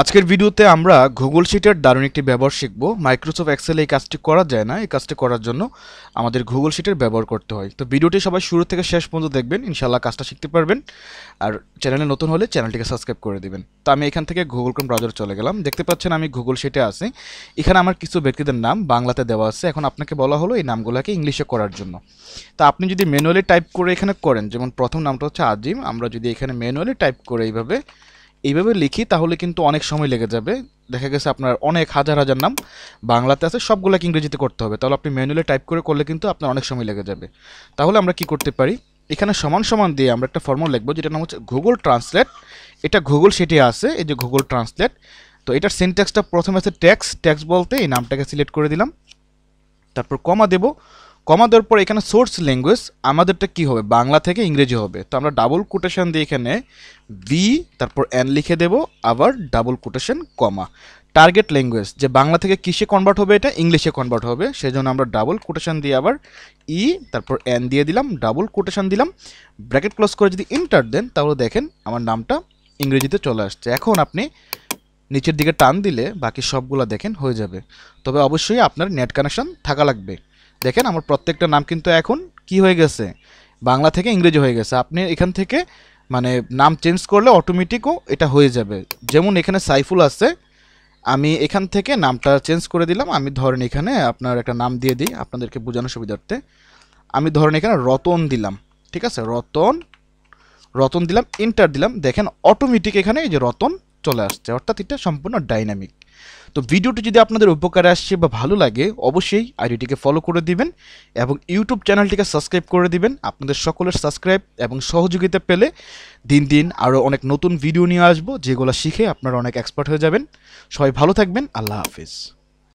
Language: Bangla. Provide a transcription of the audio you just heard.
আজকের ভিডিওতে আমরা গুগল শিটের দারুণ একটি ব্যবহার শিখব। মাইক্রোসফট এক্সেলে এই কাজটি করা যায় না, এই কাজটি করার জন্য আমাদের গুগল শিটের ব্যবহার করতে হয়। তো ভিডিওটি সবাই শুরু থেকে শেষ পর্যন্ত দেখবেন, ইনশাআল্লাহ কাজটা শিখতে পারবেন। আর চ্যানেলে নতুন হলে চ্যানেলটিকে সাবস্ক্রাইব করে দিবেন। তো আমি এখান থেকে গুগল ক্রোম ব্রাউজারে চলে গেলাম। দেখতে পাচ্ছেন আমি গুগল শিটে আছি। এখানে আমার কিছু ব্যক্তিদের নাম বাংলাতে দেওয়া আছে। এখন আপনাকে বলা হলো এই নামগুলোকে ইংলিশে করার জন্য। তা আপনি যদি ম্যানুয়ালি টাইপ করে এখানে করেন, যেমন প্রথম নামটা হচ্ছে আজিম, আমরা যদি এখানে ম্যানুয়ালি টাইপ করে এইভাবে লিখি তাহলে কিন্তু অনেক সময় লেগে যাবে। দেখা গেছে আপনার অনেক হাজার হাজার নাম বাংলাতে আছে, সবগুলোকে ইংরেজিতে করতে হবে। তাহলে আপনি ম্যানুয়ালি টাইপ করে করলে কিন্তু আপনার অনেক সময় লেগে যাবে। তাহলে আমরা কি করতে পারি, এখানে সমান সমান দিয়ে আমরা একটা ফর্মুলা লিখবো, যেটার নাম হচ্ছে গুগল ট্রান্সলেট। এটা গুগল শিটে আছে, এই যে গুগল ট্রান্সলেট। তো এটার সিনট্যাক্সটা প্রথমে আছে ট্যাক্স বলতে এই নামটাকে সিলেক্ট করে দিলাম, তারপর কমা দেব। কমা দেওয়ার পর এখানে সোর্স ল্যাঙ্গুয়েজ আমাদেরটা কি হবে, বাংলা থেকে ইংরেজি হবে। তো আমরা ডাবল কোটেশন দিয়ে এখানে ভি তারপর এন লিখে দেব, আবার ডাবল কোটেশন কমা। টার্গেট ল্যাঙ্গুয়েজ যে বাংলা থেকে কিসে কনভার্ট হবে, এটা ইংলিশে কনভার্ট হবে, সেজন্য আমরা ডাবল কোটেশন দিয়ে আবার ই তারপর এন দিয়ে দিলাম, ডাবল কোটেশন দিলাম, ব্র্যাকেট ক্লোজ করে যদি এন্টার দেন তাহলে দেখেন আমার নামটা ইংরেজিতে চলে আসছে। এখন আপনি নিচের দিকে টান দিলে বাকি সবগুলো দেখেন হয়ে যাবে। তবে অবশ্যই আপনার নেট কানেকশন থাকা লাগবে। দেখেন আমার প্রত্যেকটা নাম কিন্তু এখন কি হয়ে গেছে, বাংলা থেকে ইংরেজি হয়ে গেছে। আপনি এখান থেকে মানে নাম চেঞ্জ করলে অটোমেটিকও এটা হয়ে যাবে। যেমন এখানে সাইফুল আছে, আমি এখান থেকে নামটা চেঞ্জ করে দিলাম। আমি ধরেন এখানে আপনার একটা নাম দিয়ে দিই আপনাদেরকে বোঝানোর সুবিধার্থে। আমি ধরেন এখানে রতন দিলাম, ঠিক আছে, রতন দিলাম, এন্টার দিলাম, দেখেন অটোমেটিক এখানে এই যে রতন চলে আসছে, অর্থাৎ এটা সম্পূর্ণ ডাইনামিক। তো ভিডিওটি যদি আপনাদের উপকারে আসছে বা ভালো লাগে, অবশ্যই আইডিটিকে ফলো করে দিবেন এবং ইউটিউব চ্যানেলটিকে সাবস্ক্রাইব করে দিবেন। আপনাদের সকলের সাবস্ক্রাইব এবং সহযোগিতা পেলে দিন দিন আরও অনেক নতুন ভিডিও নিয়ে আসবো, যেগুলো শিখে আপনারা অনেক এক্সপার্ট হয়ে যাবেন। সবাই ভালো থাকবেন, আল্লাহ হাফিজ।